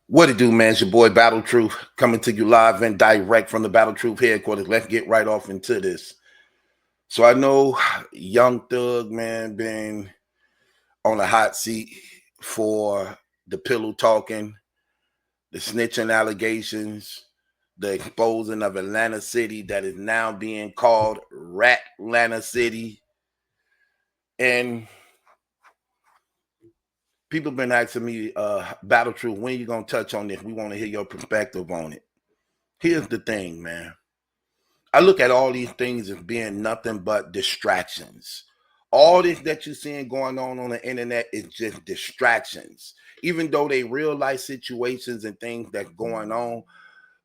What it do, man? It's your boy Battle Truth coming to you live and direct from the Battle Truth headquarters. Let's get right off into this. So I know Young Thug, man, been on the hot seat for the pillow talking, the snitching allegations, the exposing of Atlanta City that is now being called Ratlanta City. And people been asking me, Battle Truth, when you gonna touch on this? We want to hear your perspective on it. Here's the thing, man. I look at all these things as being nothing but distractions. All this that you're seeing going on the internet is just distractions, even though they real life situations and things that's going on.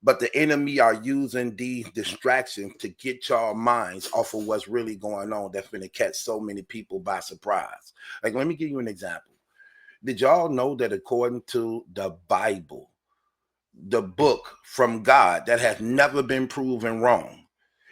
But the enemy are using these distractions to get y'all minds off of what's really going on. That's going to catch so many people by surprise. Like, let me give you an example. Did y'all know that according to the Bible, the book from God that has never been proven wrong,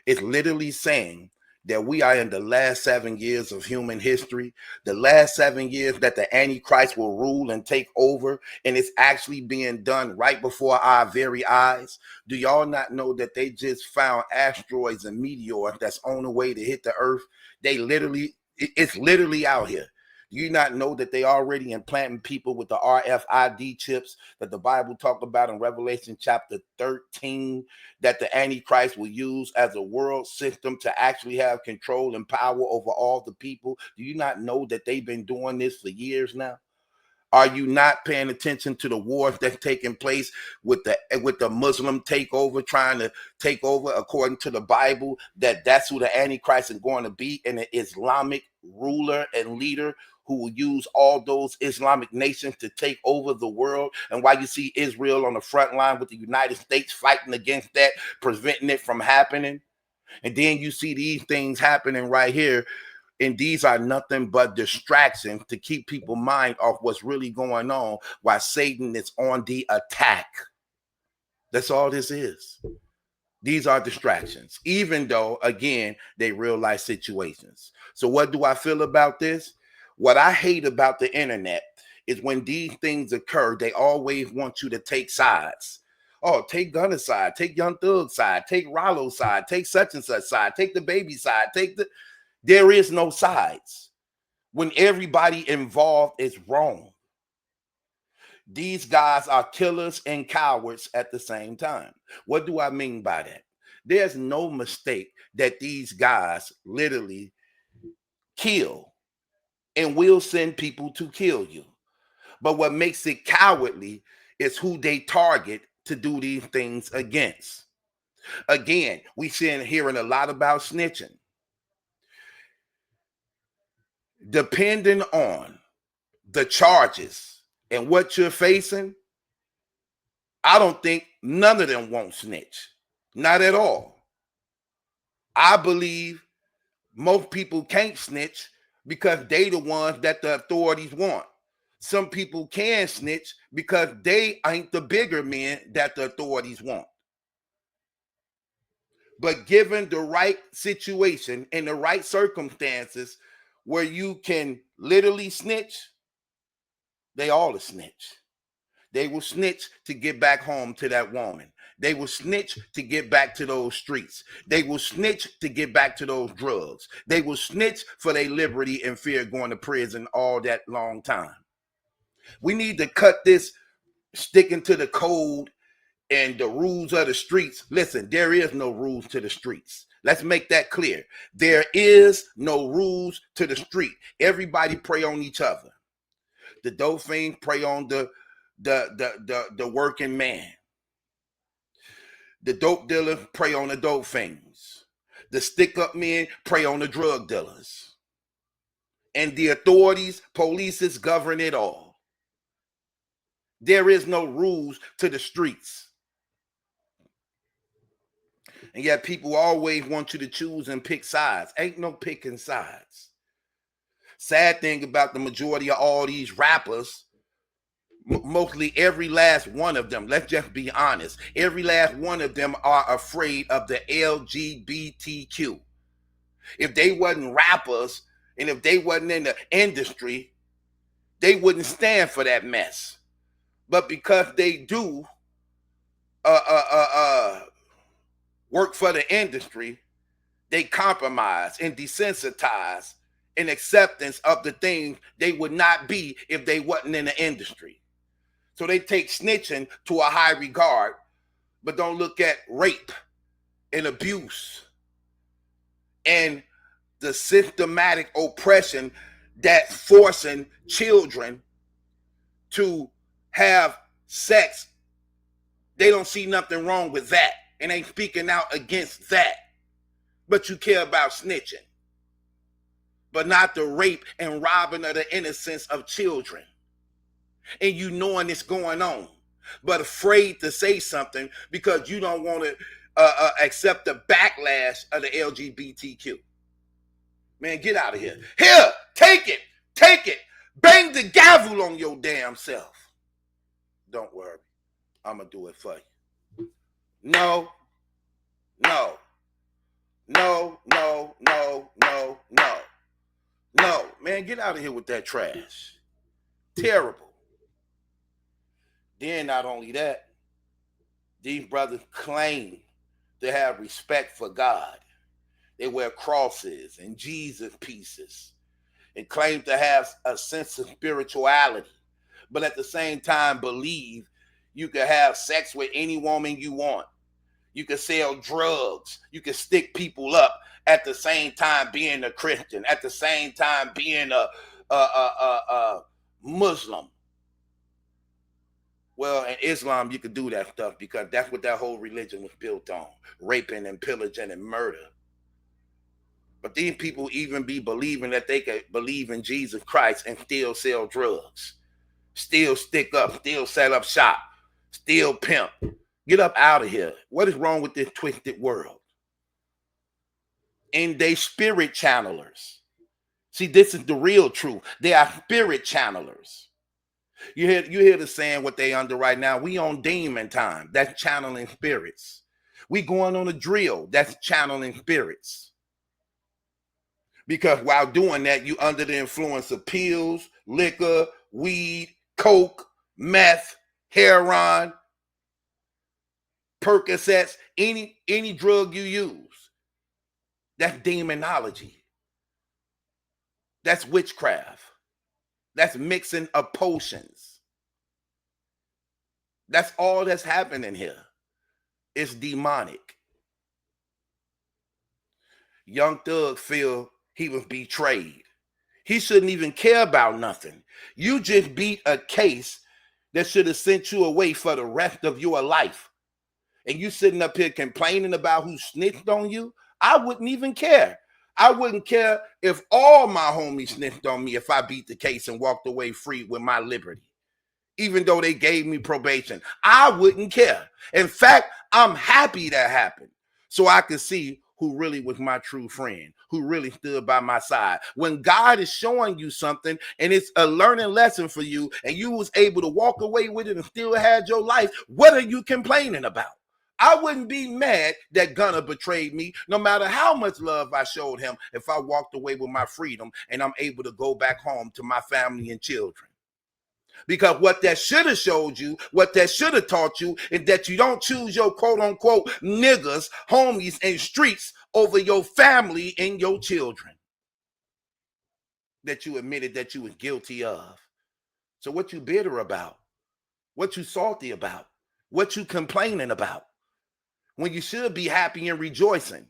it's literally saying that we are in the last 7 years of human history, the last 7 years that the Antichrist will rule and take over, and it's actually being done right before our very eyes. Do y'all not know that they just found asteroids and meteors that's on the way to hit the earth? It's literally out here. Do you not know that they already implanting people with the RFID chips that the Bible talked about in Revelation chapter 13, that the Antichrist will use as a world system to actually have control and power over all the people? Do you not know that they've been doing this for years now? Are you not paying attention to the wars that's taking place with the Muslim takeover, trying to take over according to the Bible, that's who the Antichrist is going to be, and an Islamic ruler and leader who will use all those Islamic nations to take over the world? And why you see Israel on the front line with the United States fighting against that, preventing it from happening? And then you see these things happening right here. And these are nothing but distractions to keep people's mind off what's really going on while Satan is on the attack. That's all this is. These are distractions, even though, again, they real life situations. So what do I feel about this? What I hate about the internet is when these things occur, they always want you to take sides. Oh, take Gunner's side, take Young Thug's side, take Rollo's side, take such and such side, take the baby side, there is no sides when everybody involved is wrong. These guys are killers and cowards at the same time. What do I mean by that? There's no mistake that these guys literally kill and will send people to kill you. But what makes it cowardly is who they target to do these things against. Again, we hearing a lot about snitching. Depending on the charges and what you're facing, I don't think none of them won't snitch. Not at all. I believe most people can't snitch because they the ones that the authorities want. Some people can snitch because they ain't the bigger men that the authorities want. But given the right situation and the right circumstances where you can literally snitch, they all a snitch. They will snitch to get back home to that woman. They will snitch to get back to those streets. They will snitch to get back to those drugs. They will snitch for their liberty and fear going to prison all that long time. We need to cut this sticking to the code and the rules of the streets. Listen, there is no rules to the streets. Let's make that clear. There is no rules to the street. Everybody prey on each other. The dope fiend prey on the working man. The dope dealers prey on the dope fiends. The stick-up men prey on the drug dealers. And the authorities, polices govern it all. There is no rules to the streets. And yet people always want you to choose and pick sides. Ain't no picking sides. Sad thing about the majority of all these rappers, mostly every last one of them, let's just be honest, every last one of them are afraid of the LGBTQ. If they wasn't rappers and if they wasn't in the industry, they wouldn't stand for that mess. But because they do work for the industry, they compromise and desensitize in acceptance of the things they would not be if they wasn't in the industry. So they take snitching to a high regard, but don't look at rape and abuse and the systematic oppression that's forcing children to have sex. They don't see nothing wrong with that and ain't speaking out against that. But you care about snitching, but not the rape and robbing of the innocence of children. And you knowing it's going on, but afraid to say something because you don't want to accept the backlash of the LGBTQ. Man, get out of here. Here, take it. Take it. Bang the gavel on your damn self. Don't worry. I'm going to do it for you. No. No. No, no, no, no, no. No. Man, get out of here with that trash. Terrible. Then not only that, these brothers claim to have respect for God. They wear crosses and Jesus pieces and claim to have a sense of spirituality, but at the same time believe you can have sex with any woman you want. You can sell drugs. You can stick people up at the same time being a Christian, at the same time being a Muslim. Well, in Islam, you could do that stuff because that's what that whole religion was built on, raping and pillaging and murder. But these people even be believing that they could believe in Jesus Christ and still sell drugs, still stick up, still set up shop, still pimp. Get up out of here. What is wrong with this twisted world? And they spirit channelers. See, this is the real truth. They are spirit channelers. You hear the saying what they under right now. We on demon time. That's channeling spirits. We going on a drill. That's channeling spirits. Because while doing that, you under the influence of pills, liquor, weed, coke, meth, heroin, Percocets, any drug you use. That's demonology. That's witchcraft. That's mixing of potions. That's all that's happening here. It's demonic. Young Thug feel he was betrayed. He shouldn't even care about nothing. You just beat a case that should have sent you away for the rest of your life. And you sitting up here complaining about who snitched on you? I wouldn't even care. I wouldn't care if all my homies snitched on me if I beat the case and walked away free with my liberty. Even though they gave me probation, I wouldn't care. In fact, I'm happy that happened so I could see who really was my true friend, who really stood by my side. When God is showing you something and it's a learning lesson for you and you was able to walk away with it and still had your life, what are you complaining about? I wouldn't be mad that Gunna betrayed me, no matter how much love I showed him, if I walked away with my freedom and I'm able to go back home to my family and children. Because what that should have showed you, what that should have taught you, is that you don't choose your quote-unquote niggas, homies, and streets over your family and your children that you admitted that you was guilty of. So what you bitter about? What you salty about? What you complaining about? When you should be happy and rejoicing.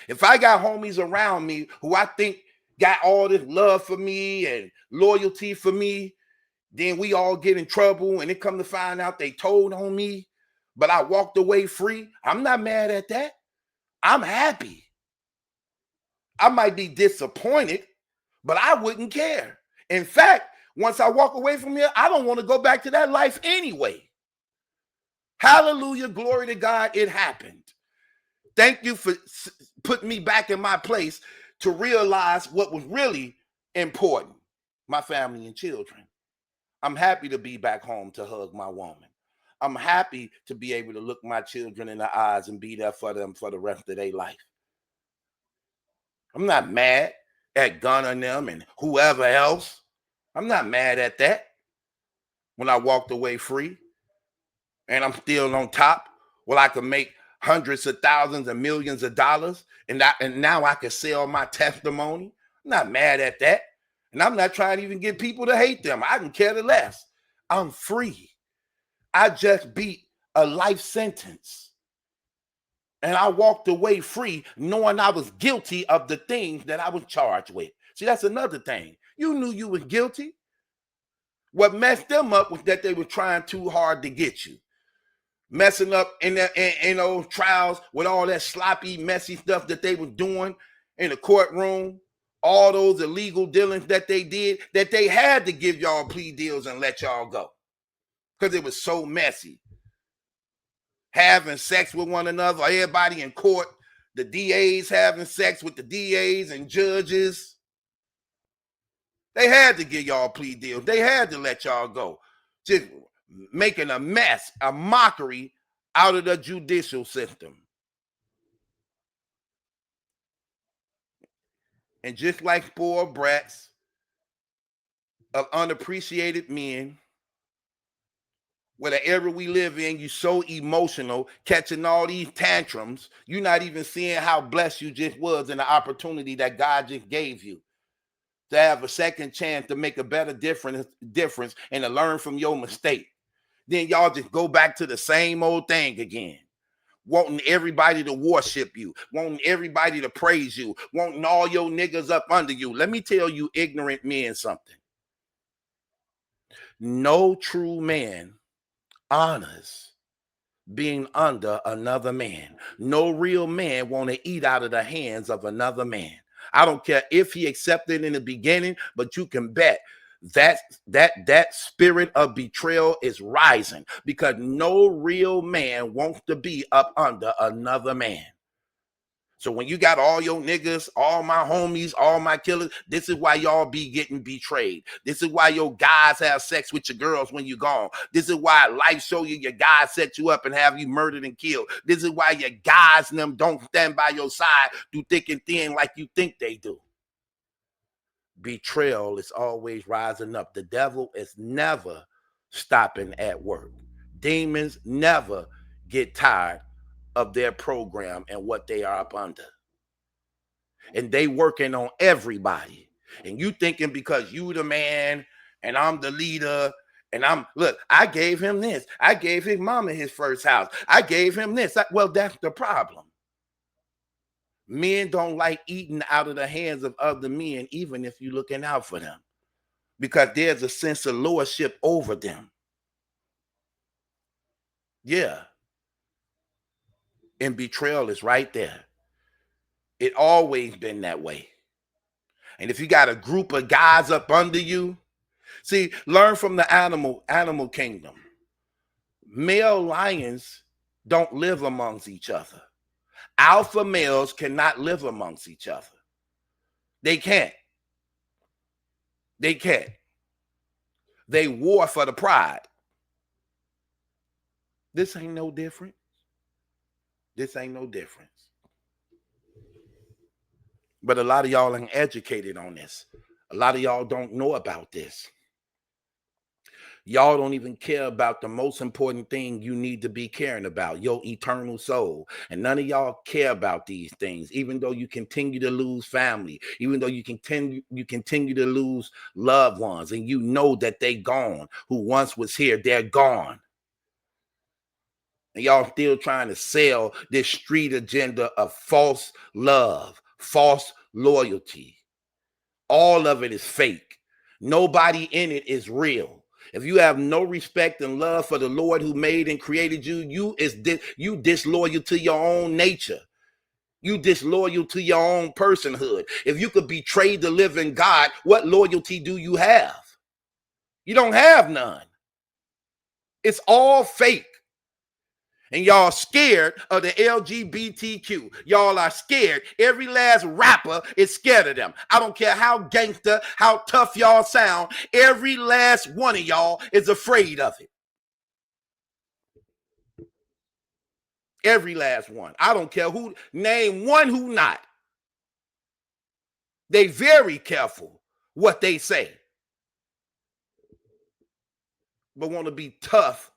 If I got homies around me who I think got all this love for me and loyalty for me, then we all get in trouble and it come to find out they told on me, but I walked away free. I'm not mad at that. I'm happy. I might be disappointed, but I wouldn't care. In fact, once I walk away from here, I don't want to go back to that life anyway. Hallelujah, glory to God, it happened. Thank you for putting me back in my place to realize what was really important, my family and children. I'm happy to be back home to hug my woman. I'm happy to be able to look my children in the eyes and be there for them for the rest of their life. I'm not mad at Gunna and them and whoever else. I'm not mad at that when I walked away free. and I'm still on top. Well, I can make hundreds of thousands and millions of dollars, and now I can sell my testimony. I'm not mad at that. And I'm not trying to even get people to hate them. I can care less. I'm free. I just beat a life sentence. And I walked away free knowing I was guilty of the things that I was charged with. See, that's another thing. You knew you were guilty. What messed them up was that they were trying too hard to get you. Messing up in those trials with all that sloppy, messy stuff that they were doing in the courtroom, all those illegal dealings that they did, that they had to give y'all plea deals and let y'all go because it was so messy. Having sex with one another, everybody in court, the DAs having sex with the DAs and judges. They had to give y'all plea deals. They had to let y'all go. Just making a mess, a mockery out of the judicial system. And just like spoiled brats of unappreciated men, whatever era we live in, you so emotional, catching all these tantrums, you're not even seeing how blessed you just was and the opportunity that God just gave you to have a second chance to make a better difference and to learn from your mistake. Then y'all just go back to the same old thing again. Wanting everybody to worship you, wanting everybody to praise you, wanting all your niggas up under you. Let me tell you ignorant men something. No true man honors being under another man. No real man want to eat out of the hands of another man. I don't care if he accepted in the beginning, but you can bet that spirit of betrayal is rising because no real man wants to be up under another man. So when you got all your niggas, all my homies, all my killers, this is why y'all be getting betrayed. This is why your guys have sex with your girls when you gone. This is why life show you your guys set you up and have you murdered and killed. This is why your guys and them don't stand by your side through thick and thin like you think they do. Betrayal is always rising up. The devil is never stopping at work. Demons never get tired of their program and what they are up under. And they working on everybody. And you thinking because you the man and I'm the leader and I gave him this. I gave his mama his first house. I gave him this. Well, that's the problem. Men don't like eating out of the hands of other men, even if you're looking out for them, because there's a sense of lordship over them. Yeah. And betrayal is right there. It always been that way. And if you got a group of guys up under you, see, learn from the animal kingdom. Male lions don't live amongst each other. Alpha males cannot live amongst each other. They can't. They can't. They war for the pride. This ain't no different. This ain't no difference. But a lot of y'all ain't educated on this. A lot of y'all don't know about this. Y'all don't even care about the most important thing you need to be caring about, your eternal soul. And none of y'all care about these things, even though you continue to lose family, even though you continue to lose loved ones, and you know that they gone. Who once was here, they're gone. And y'all still trying to sell this street agenda of false love, false loyalty. All of it is fake. Nobody in it is real. If you have no respect and love for the Lord who made and created you, you disloyal to your own nature. You disloyal to your own personhood. If you could betray the living God, what loyalty do you have? You don't have none. It's all fake. And y'all scared of the LGBTQ. Y'all are scared. Every last rapper is scared of them. I don't care how gangster, how tough y'all sound. Every last one of y'all is afraid of it. Every last one. I don't care who. Name one who not. They very careful what they say. But want to be tough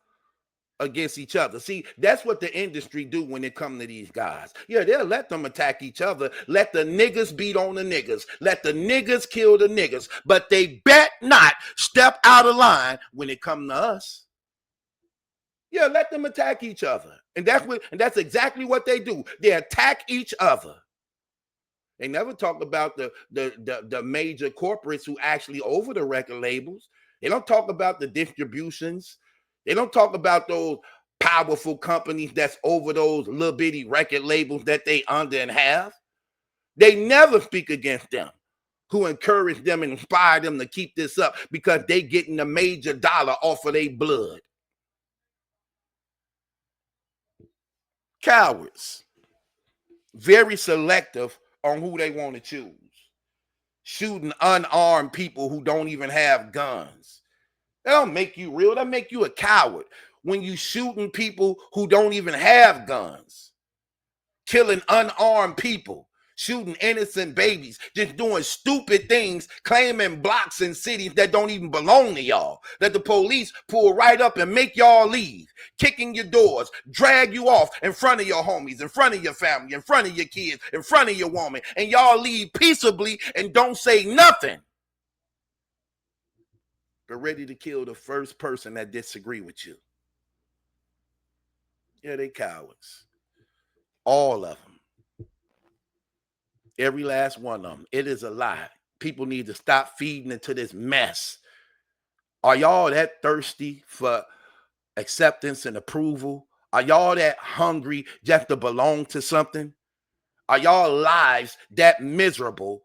against each other. See, that's what the industry do when it come to these guys. Yeah, they'll let them attack each other. Let the niggas beat on the niggas. Let the niggas kill the niggas. But they bet not step out of line when it come to us. Yeah, let them attack each other. And that's exactly what they do. They attack each other. They never talk about the major corporates who actually over the record labels. They don't talk about the distributions. They don't talk about those powerful companies that's over those little bitty record labels that they under and have. They never speak against them, who encourage them and inspire them to keep this up because they getting a major dollar off of their blood. Cowards. Very selective on who they want to choose. Shooting unarmed people who don't even have guns. That don't make you real. That make you a coward. When you shooting people who don't even have guns. Killing unarmed people. Shooting innocent babies. Just doing stupid things. Claiming blocks in cities that don't even belong to y'all. That the police pull right up and make y'all leave. Kicking your doors. Drag you off in front of your homies. In front of your family. In front of your kids. In front of your woman. And y'all leave peaceably and don't say nothing. But ready to kill the first person that disagree with you. Yeah, they cowards. All of them. Every last one of them. It is a lie. People need to stop feeding into this mess. Are y'all that thirsty for acceptance and approval? Are y'all that hungry just to belong to something? Are y'all lives that miserable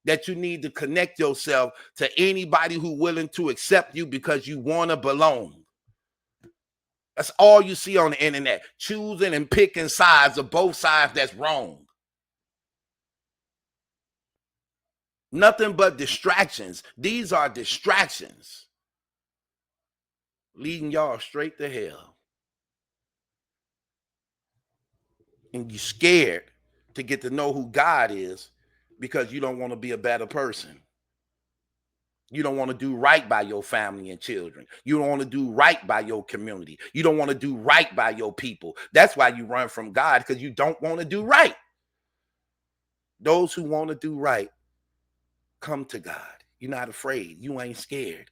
that you need to connect yourself to anybody who willing to accept you because you want to belong? That's all you see on the internet. Choosing and picking sides of both sides that's wrong. Nothing but distractions. These are distractions. Leading y'all straight to hell. And you're scared to get to know who God is because you don't want to be a better person. You don't want to do right by your family and children. You don't want to do right by your community. You don't want to do right by your people. That's why you run from God, because you don't want to do right. Those who want to do right, come to God. You're not afraid. You ain't scared.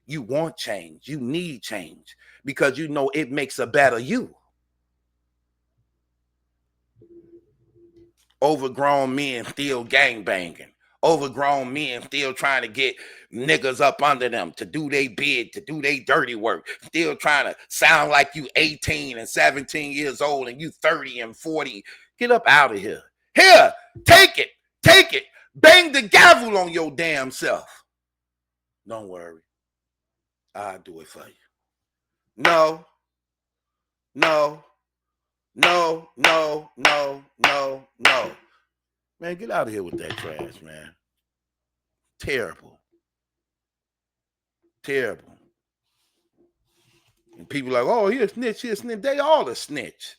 You want change. You need change because you know it makes a better you. Overgrown men still gangbanging. Overgrown men still trying to get niggas up under them to do their bid, to do their dirty work. Still trying to sound like you 18 and 17 years old and you 30 and 40. Get up out of here. Here, take it. Take it. Bang the gavel on your damn self. Don't worry. I'll do it for you. No. No. No, no, no, no, no. Man, get out of here with that trash, man. Terrible. Terrible. And people like, oh, he a snitch, he a snitch. They all a snitch.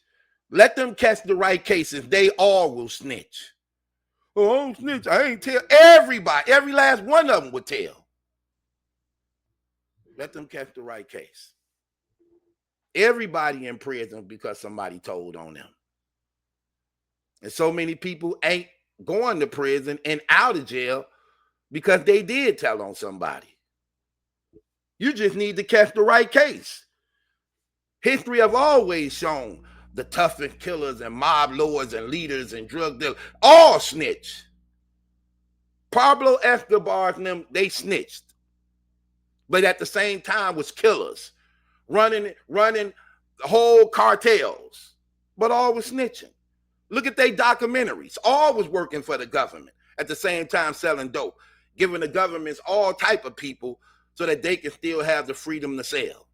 Let them catch the right cases. They all will snitch. Oh, I don't snitch. I ain't tell. Everybody, every last one of them would tell. Let them catch the right case. Everybody in prison because somebody told on them. And so many people ain't going to prison and out of jail because they did tell on somebody. You just need to catch the right case. History have always shown the toughest killers and mob lords and leaders and drug dealers all snitch. Pablo Escobar and them, they snitched. But at the same time was killers. Running whole cartels. But all was snitching. Look at their documentaries. All was working for the government. At the same time selling dope. Giving the governments all type of people so that they can still have the freedom to sell.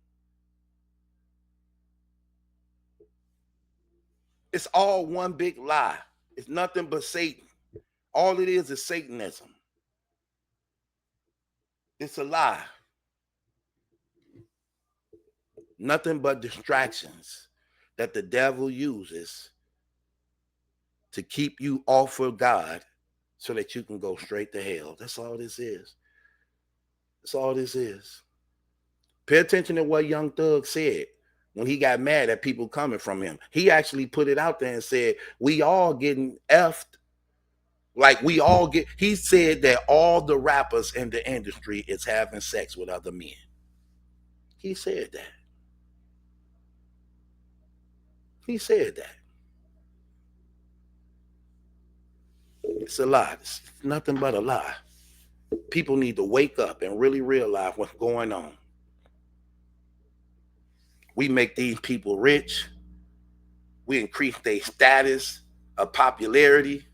It's all one big lie. It's nothing but Satan. All it is Satanism. It's a lie. Nothing but distractions that the devil uses to keep you off of God so that you can go straight to hell. That's all this is. That's all this is. Pay attention to what Young Thug said. when he got mad at people coming from him. He actually put it out there and said, we all getting effed. Like we all get, he said that all the rappers in the industry is having sex with other men. He said that. He said that. It's a lie. It's nothing but a lie. People need to wake up and really realize what's going on. We make these people rich. We increase their status of popularity,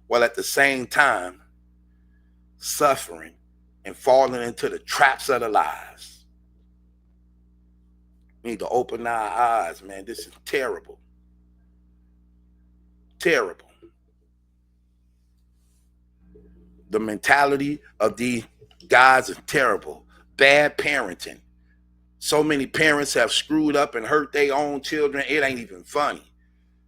while at the same time suffering and falling into the traps of the lies. We need to open our eyes, man. This is terrible. Terrible. The mentality of these guys is terrible. Bad parenting. So many parents have screwed up and hurt their own children. It ain't even funny.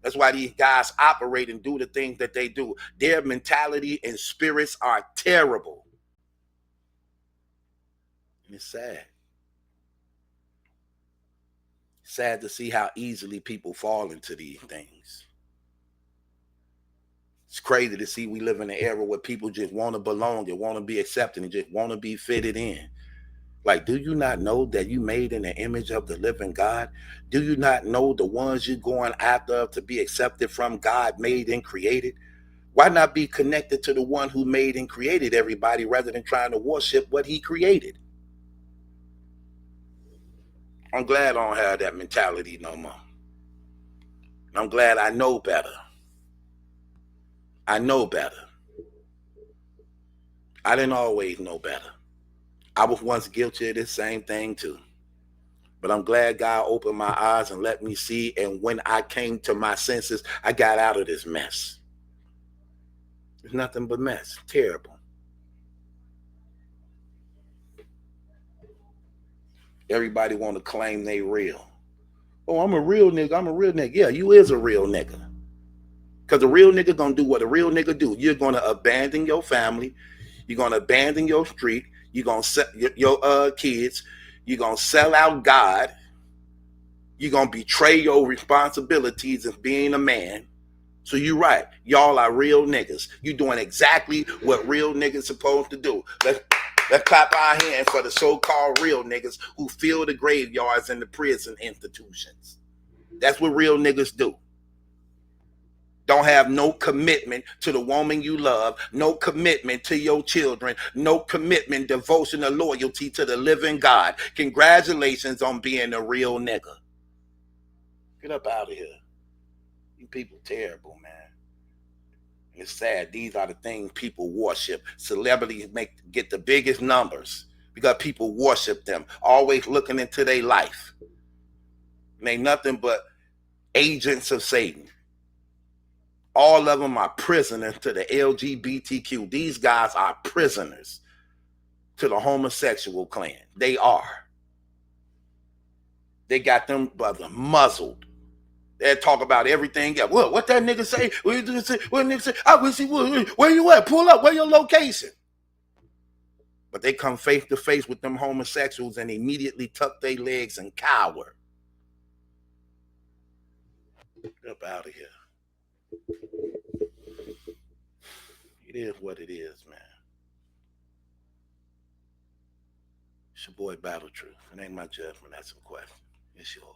That's why these guys operate and do the things that they do. Their mentality and spirits are terrible. And it's sad. Sad to see how easily people fall into these things. It's crazy to see we live in an era where people just want to belong and want to be accepted and just want to be fitted in. Like, do you not know that you made in the image of the living God? Do you not know the ones you're going after to be accepted from God made and created? Why not be connected to the one who made and created everybody rather than trying to worship what he created? I'm glad I don't have that mentality no more. I'm glad I know better. I know better. I didn't always know better. I was once guilty of this same thing too. But I'm glad God opened my eyes and let me see. And when I came to my senses, I got out of this mess. It's nothing but mess. Terrible. Everybody want to claim they real. Oh, I'm a real nigga. I'm a real nigga. Yeah, you is a real nigga. Because a real nigga gonna do what a real nigga do. You're gonna abandon your family. You're gonna abandon your street. You're gonna sell your kids. You're gonna sell out God. You're gonna betray your responsibilities of being a man. So you're right. Y'all are real niggas. You doing exactly what real niggas supposed to do. Let's clap our hands for the so-called real niggas who fill the graveyards and the prison institutions. That's what real niggas do. Don't have no commitment to the woman you love, no commitment to your children, no commitment, devotion, or loyalty to the living God. Congratulations on being a real nigga. Get up out of here. You people terrible, man. And it's sad. These are the things people worship. Celebrities get the biggest numbers because people worship them, always looking into their life. And they nothing but agents of Satan. All of them are prisoners to the LGBTQ. These guys are prisoners to the homosexual clan. They are. They got them brother muzzled. They talk about everything else. What that nigga say? What nigga say? I wish he would. Where you at? Pull up. Where your location? But they come face to face with them homosexuals and immediately tuck their legs and cower. Get up out of here. It is what it is, man. It's your boy Battle Truth. It ain't my judgment. That's a question. It's yours.